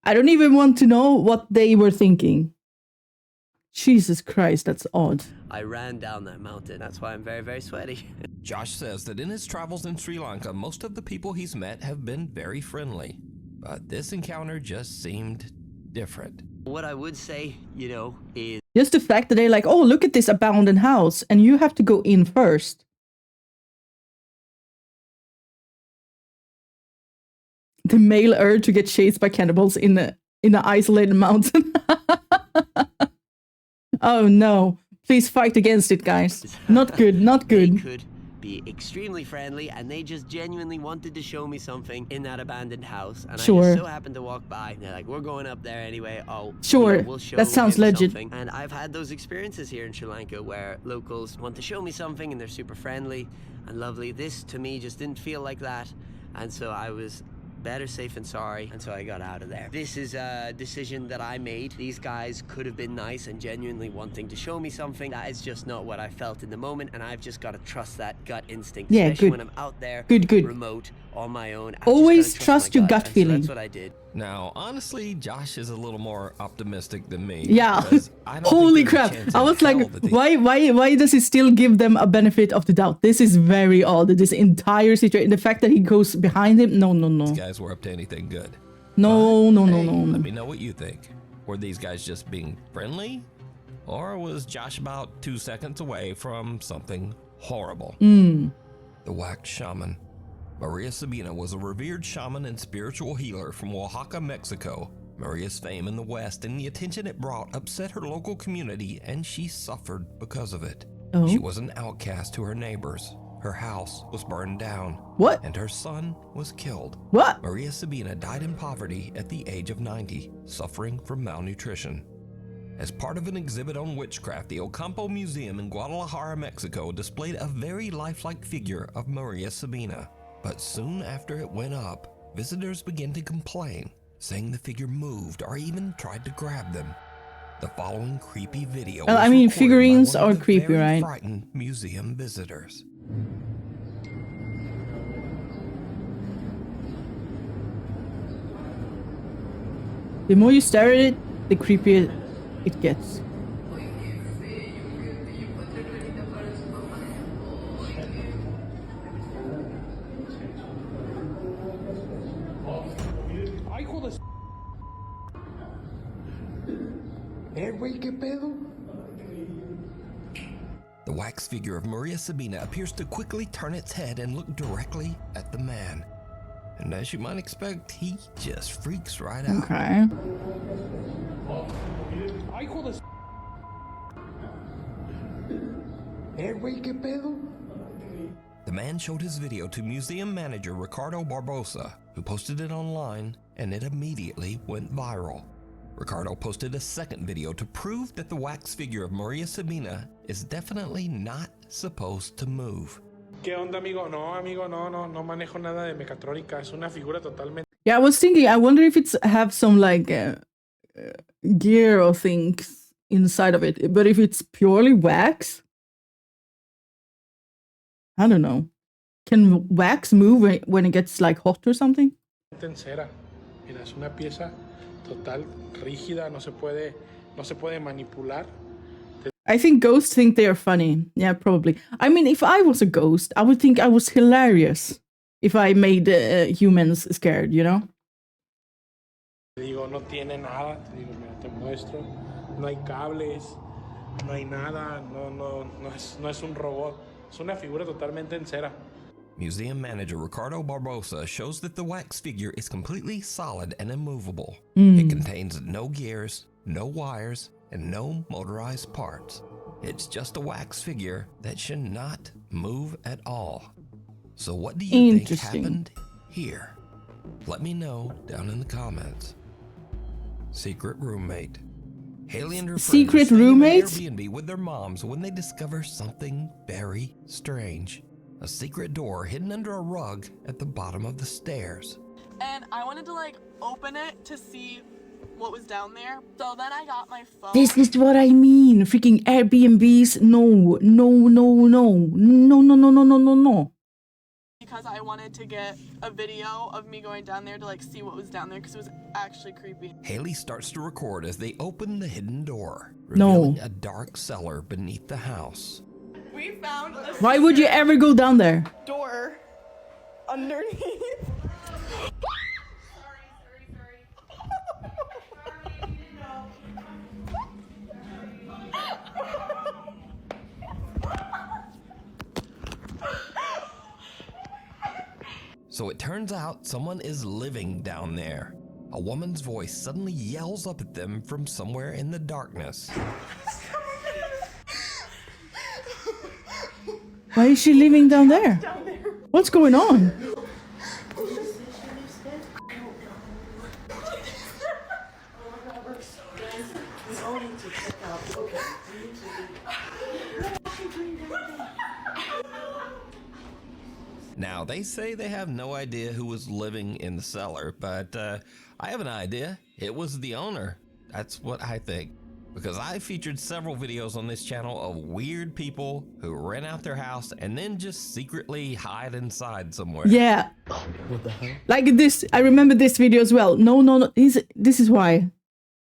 I don't even want to know what they were thinking. Jesus Christ, that's odd. I ran down that mountain. That's why I'm very, very sweaty. Josh says that in his travels in Sri Lanka, most of the people he's met have been very friendly. But this encounter just seemed different. What I would say, you know, is... Just the fact that they're like, oh, look at this abandoned house, and you have to go in first. The male urge to get chased by cannibals in an isolated mountain. Oh no. Please fight against it, guys. Not good, not good. They could be extremely friendly, and they just genuinely wanted to show me something in that abandoned house. And Sure. I just so happened to walk by, and they're like, we're going up there anyway. Oh, Sure, you know, we'll show that sounds him legit. something. And I've had those experiences here in Sri Lanka where locals want to show me something, and they're super friendly and lovely. This, to me, just didn't feel like that. And so I was better safe than sorry, and so I got out of there. This is a decision that I made. These guys could have been nice and genuinely wanting to show me something. That is just not what I felt in the moment, and I've just got to trust that gut instinct, Yeah, especially good. when I'm out there, Good. remote, on my own. I've Always just gotta trust my your gut and so feeling. that's what I did. Now, honestly, Josh is a little more optimistic than me. Yeah. because I don't Holy think there's a crap. chance I in was like, hell that they- why does he still give them a benefit of the doubt? This is very odd. This entire situation, the fact that he goes behind him. No. These guys were up to anything good. No. Let me know what you think. Were these guys just being friendly? Or was Josh about 2 seconds away from something horrible? The wax shaman. Maria Sabina was a revered shaman and spiritual healer from Oaxaca, Mexico. Maria's fame in the West and the attention it brought upset her local community, and she suffered because of it. Oh. She was an outcast to her neighbors. Her house was burned down. What? And her son was killed. What? Maria Sabina died in poverty at the age of 90, suffering from malnutrition. As part of an exhibit on witchcraft, the Ocampo Museum in Guadalajara, Mexico displayed a very lifelike figure of Maria Sabina. But soon after it went up, visitors began to complain, saying the figure moved or even tried to grab them. The following creepy video was I mean, recorded by figurines one of are the creepy, very right? frightened museum visitors. The more you stare at it, the creepier it gets. Ay, hijo de s- güey, ¿qué pedo? The wax figure of Maria Sabina appears to quickly turn its head and look directly at the man. And as you might expect, he just freaks right out. Okay. Ay, hijo de s- güey, ¿qué pedo? The man showed his video to museum manager Ricardo Barbosa, who posted it online, and it immediately went viral. Ricardo posted a second video to prove that the wax figure of Maria Sabina is definitely not supposed to move. ¿Qué onda, amigo? No, no manejo nada de mecatrónica. Es una figura totalmente... Yeah, I was thinking, I wonder if it's have some like gear or things inside of it. But if it's purely wax, I don't know. Can wax move when it gets like hot or something? en cera. Mira, es una pieza total rígida, no se puede manipular. I think ghosts think they are funny. Yeah, probably. I mean, if I was a ghost, I would think I was hilarious if I made humans scared, you know? Te digo, no tiene nada. Te digo, mira, te muestro. No hay cables, no hay nada. No es un robot. Es una figura totalmente en cera. Museum manager Ricardo Barbosa shows that the wax figure is completely solid and immovable. Mm. It contains no gears, no wires, and no motorized parts. It's just a wax figure that should not move at all. So what do you think happened here? Let me know down in the comments. Secret roommate. Haley and her secret friends are roommates? staying in an Airbnb with their moms when they discover something very strange. A secret door hidden under a rug at the bottom of the stairs. And I wanted to like open it to see what was down there. So then I got my phone. This is what I mean. Freaking Airbnbs. No, no, no, no, no, no, no, no, no, no, no. Because I wanted to get a video of me going down there to like see what was down there because it was actually creepy. Haley starts to record as they open the hidden door, revealing a dark cellar beneath the house. We found a Why would you ever go down there? door underneath. So it turns out someone is living down there. A woman's voice suddenly yells up at them from somewhere in the darkness. Why is she living down there? What's going on? Now, they say they have no idea who was living in the cellar, but I have an idea. It was the owner. That's what I think. Because I featured several videos on this channel of weird people who rent out their house and then just secretly hide inside somewhere. Yeah. What the hell? Like this, I remember this video as well. No, no, no. This is why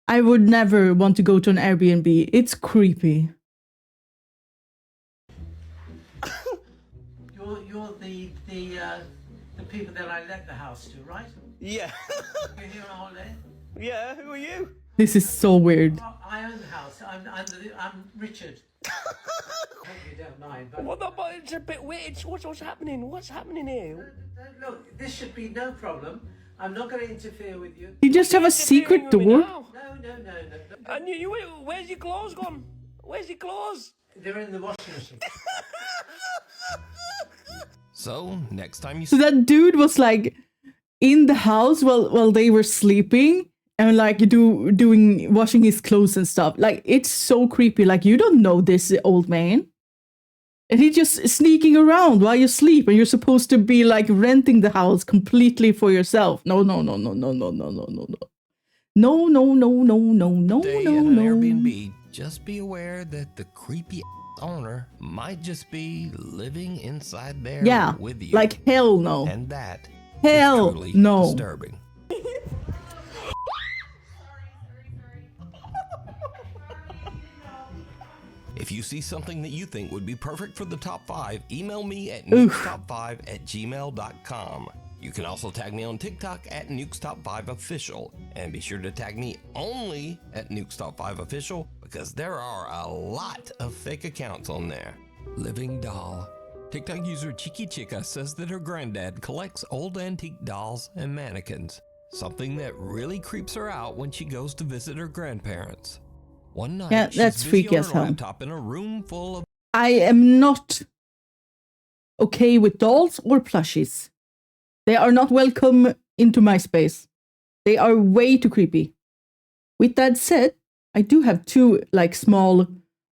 I would never want to go to an Airbnb. It's creepy. You're the people that I let the house to, right? Yeah. You're here on holiday? Yeah, who are you? This is so weird. I own the house. I'm Richard. Hope you don't mind, but... What the, but it's a bit weird. What's happening? What's happening here? Look, this should be no problem. I'm not going to interfere with you. You just have a secret door? No. And where's your clothes gone? Where's your clothes? They're in the washing machine. So, next time you... So that dude was like in the house while they were sleeping and like washing his clothes and stuff. Like, it's so creepy. Like, you don't know this old man. And he's just sneaking around while you sleep and you're supposed to be like renting the house completely for yourself. No, no, no, no, no, no, no, no, no, no. No, no, no, no, no, no, Stay no, at an no. Airbnb, just be aware that the creepy owner might just be living inside there with you. Like hell no. And that hell is truly no. disturbing. If you see something that you think would be perfect for the top 5, email me at nukestop5@gmail.com. You can also tag me on TikTok at nukestop5official, and be sure to tag me only at nukestop5official because there are a lot of fake accounts on there. Living doll. TikTok user Chiqui Chica says that her granddad collects old antique dolls and mannequins, something that really creeps her out when she goes to visit her grandparents. One night, that's she's freaky busy on as her hell. laptop in a room full of... I am not okay with dolls or plushies. They are not welcome into my space. They are way too creepy. With that said, I do have 2 like small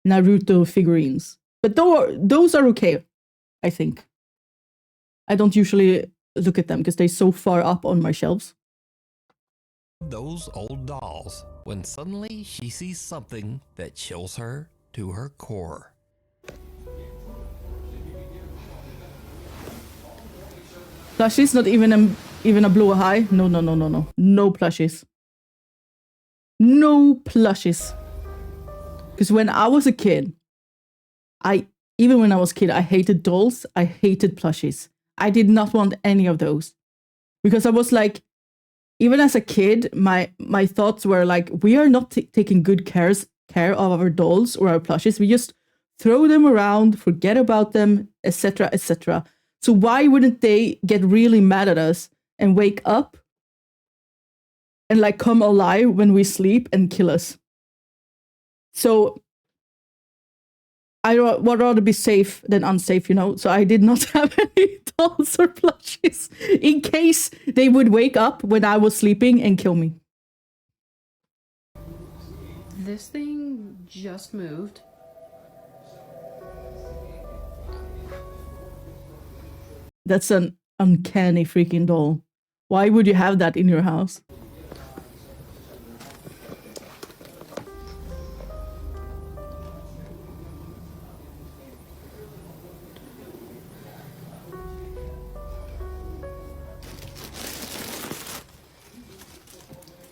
Naruto figurines, but those are okay, I think. I don't usually look at them because they're so far up on my shelves. those old dolls when suddenly she sees something that chills her to her core. Plushies, not even a blue high. No, no, no, no, no. No plushies. No plushies. Because when I was a kid, even when I was a kid, I hated dolls. I hated plushies. I did not want any of those. Because I was like, even as a kid, my thoughts were like, we are not taking good care of our dolls or our plushies. We just throw them around, forget about them, etc., etc. So why wouldn't they get really mad at us and wake up and like come alive when we sleep and kill us? So I would rather be safe than unsafe, you know? So I did not have any dolls or plushies in case they would wake up when I was sleeping and kill me. This thing just moved. That's an uncanny freaking doll. Why would you have that in your house?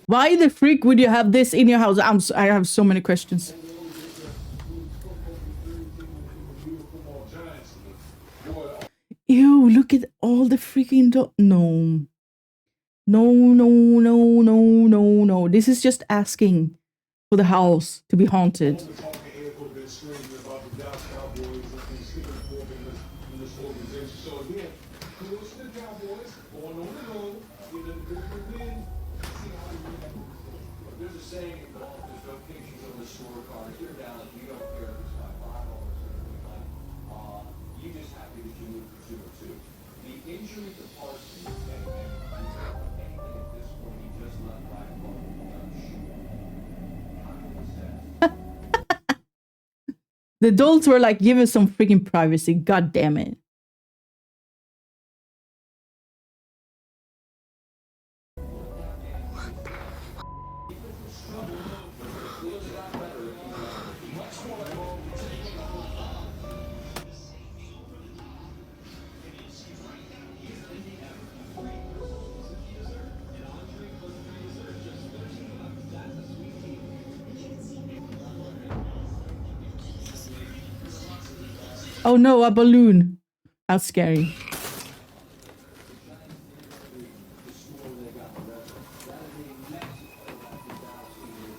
Why the freak would you have this in your house? I have so many questions. Ew, look at all the freaking no. No. This is just asking for the house to be haunted. The adults were like, give us some freaking privacy. God damn it. Oh no, a balloon. How scary.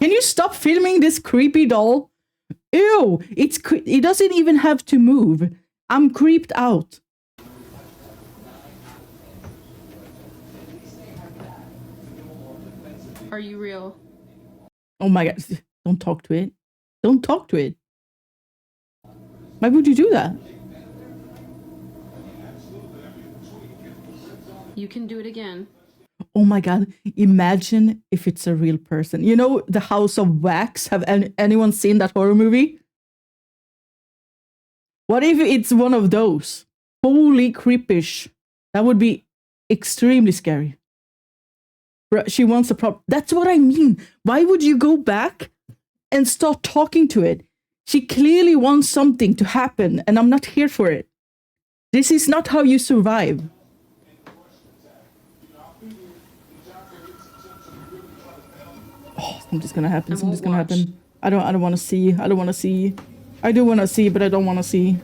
Can you stop filming this creepy doll? Ew, it doesn't even have to move. I'm creeped out. Are you real? Oh my god, don't talk to it. Don't talk to it. Why would you do that? You can do it again. Oh my god, imagine if it's a real person. You know the House of Wax? Have anyone seen that horror movie? What if it's one of those? Holy creepish. That would be extremely scary. She wants a prop. That's what I mean. Why would you go back and start talking to it? She clearly wants something to happen, and I'm not here for it. This is not how you survive. Oh, something's gonna happen. Something's gonna happen. I don't want to see. I don't want to see. I do want to see, but I don't want to see.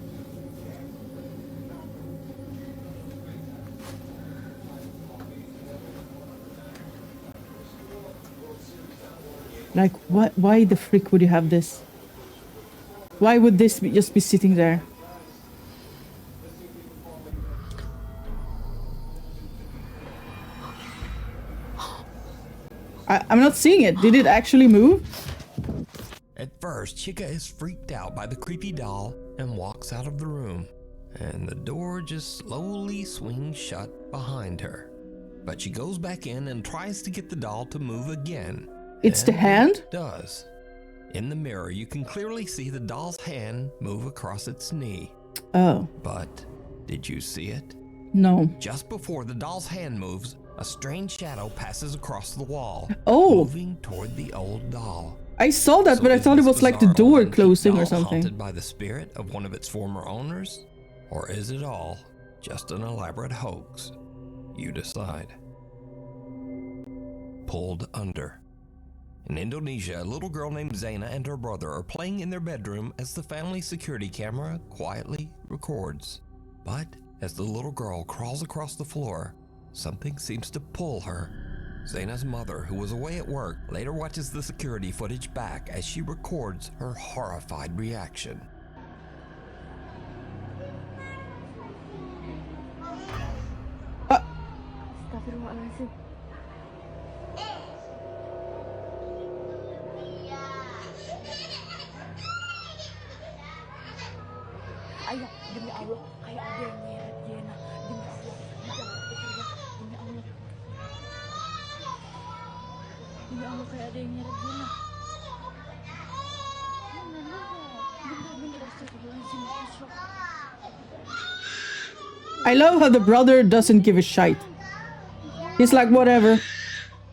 Like, what? Why the frick would you have this? Why would this just be sitting there? I'm not seeing it. Did it actually move? At first, Chica is freaked out by the creepy doll and walks out of the room. And the door just slowly swings shut behind her. But she goes back in and tries to get the doll to move again. It's the hand? It does. In the mirror, you can clearly see the doll's hand move across its knee. Oh. But did you see it? No. Just before the doll's hand moves, a strange shadow passes across the wall, moving toward the old doll. I saw that, but I thought it was like the door closing or something. Haunted by the spirit of one of its former owners? Or is it all just an elaborate hoax? You decide. Pulled under. In Indonesia, a little girl named Zaina and her brother are playing in their bedroom as the family security camera quietly records. But as the little girl crawls across the floor, something seems to pull her. Zaina's mother, who was away at work, later watches the security footage back as she records her horrified reaction. Demi Allah, kayak ada yang nyeret Jena. Demi Allah, demi Allah. Demi Allah kayak ada yang nyeret Jena. I love how the brother doesn't give a shit. He's like, whatever.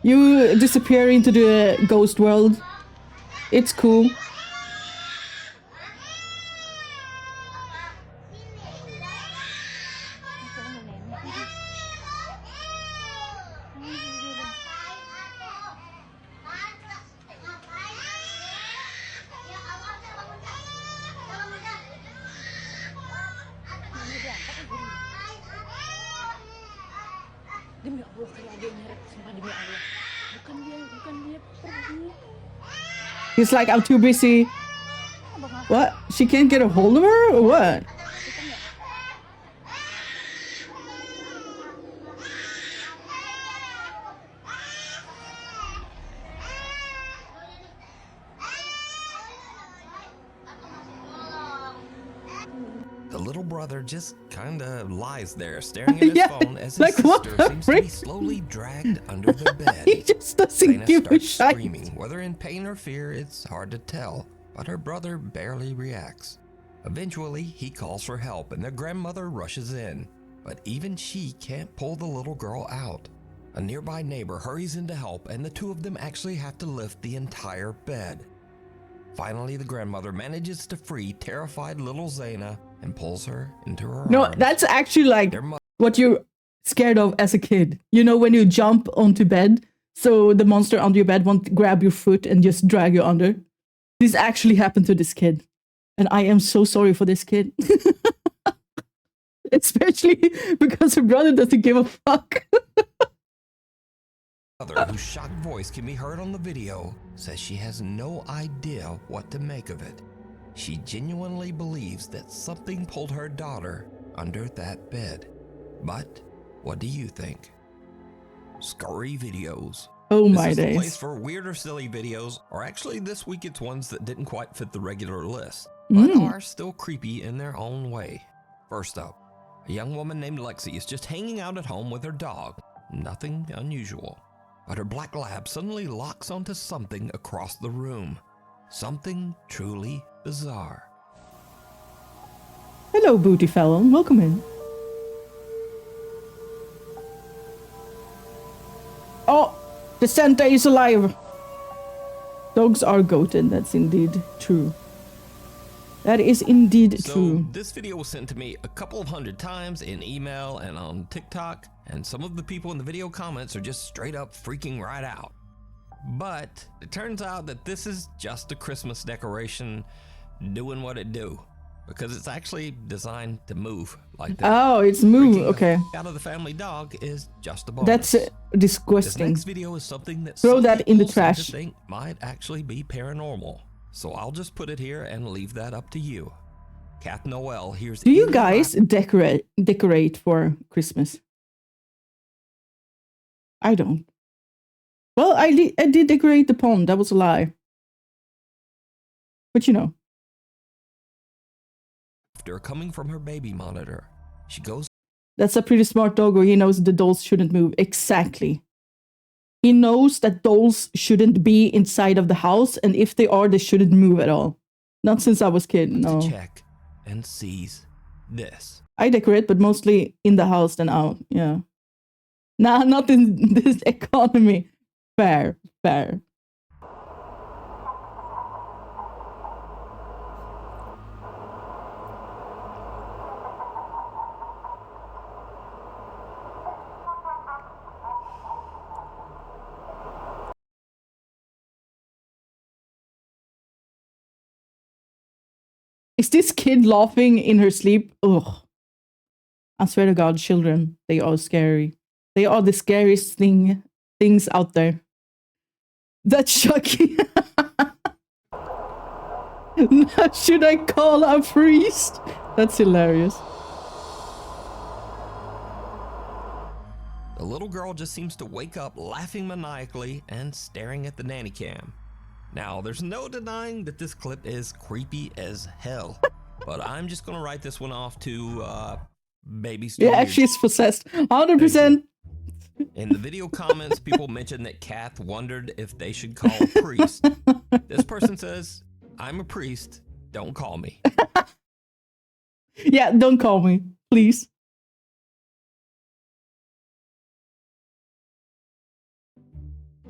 You disappear into the ghost world. It's cool. Demi Allah kayak ada yang nyeret, sumpah demi Allah. Bukan dia pergi. He's like, I'm too busy. What? She can't get a hold of her or what? The little brother just kinda lies there, staring at his Yeah, phone as his like, what sister the seems to be frick? slowly dragged under the bed. He just doesn't Zaina give a starts shit. screaming, whether in pain or fear, it's hard to tell, but her brother barely reacts. Eventually, he calls for help and their grandmother rushes in, but even she can't pull the little girl out. A nearby neighbor hurries in to help, and the two of them actually have to lift the entire bed. Finally, the grandmother manages to free terrified little Zaina and pulls her into her No, arms. that's actually like Their mo- what you're scared of as a kid. You know, when you jump onto bed, so the monster under your bed won't grab your foot and just drag you under. This actually happened to this kid. And I am so sorry for this kid. Especially because her brother doesn't give a fuck. Mother, whose shocked voice can be heard on the video, says she has no idea what to make of it. She genuinely believes that something pulled her daughter under that bed. But what do you think? Scary videos. Oh my This is the days. place for weird or silly videos, or actually this week it's ones that didn't quite fit the regular list, but are still creepy in their own way. First up, a young woman named Lexi is just hanging out at home with her dog. Nothing unusual. But her black lab suddenly locks onto something across the room. Something truly bizarre. Hello, Booty Fallon. Welcome in. Oh, the Santa is alive. Dogs are goated. That's indeed true. That is indeed true. This video was sent to me a couple of hundred times in email and on TikTok, and some of the people in the video comments are just straight up freaking right out. But it turns out that this is just a Christmas decoration doing what it do, because it's actually designed to move like that. Oh, it's move. Freaking Okay. the out of the family dog is just a bonus. That's This disgusting. next video is something that Throw some that in the people seem trash. to think might actually be paranormal. So I'll just put it here and leave that up to you. Kath Noel, here's Do you guys decorate for Christmas? I don't. Well, I did decorate the pond. That was a lie. But you know. After coming from her baby monitor, she goes. That's a pretty smart doggo. He knows the dolls shouldn't move. Exactly. He knows that dolls shouldn't be inside of the house, and if they are, they shouldn't move at all. Not since I was a kid, no. To check and sees this. I decorate, but mostly in the house than out, yeah. Nah, not in this economy. Fair, fair. Is this kid laughing in her sleep? Ugh. I swear to God, children, they are scary. They are the scariest things out there. That's shocking. Should I call a priest? That's hilarious. The little girl just seems to wake up laughing maniacally and staring at the nanny cam. Now, there's no denying that this clip is creepy as hell. But I'm just gonna write this one off to baby. Yeah, she's possessed. 100%. In the video comments, people mentioned that Kath wondered if they should call a priest. This person says, I'm a priest, don't call me. Yeah, don't call me, please.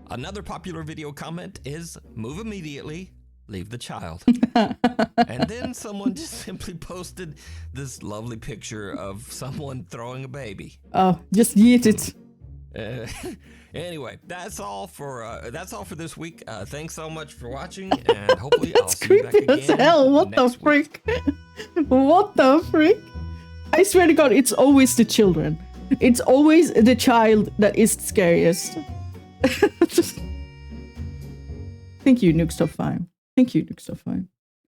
Another popular video comment is, move immediately, leave the child. And then someone just simply posted this lovely picture of someone throwing a baby. Oh, just yeet it. Anyway, that's all for this week. Thanks so much for watching, and hopefully I'll see you back again. As hell. What the frick? What the frick? I swear to God, it's always the children. It's always the child that is scariest. Thank you, Nuke Stuff 5. Thank you, Nuke Stuff 5.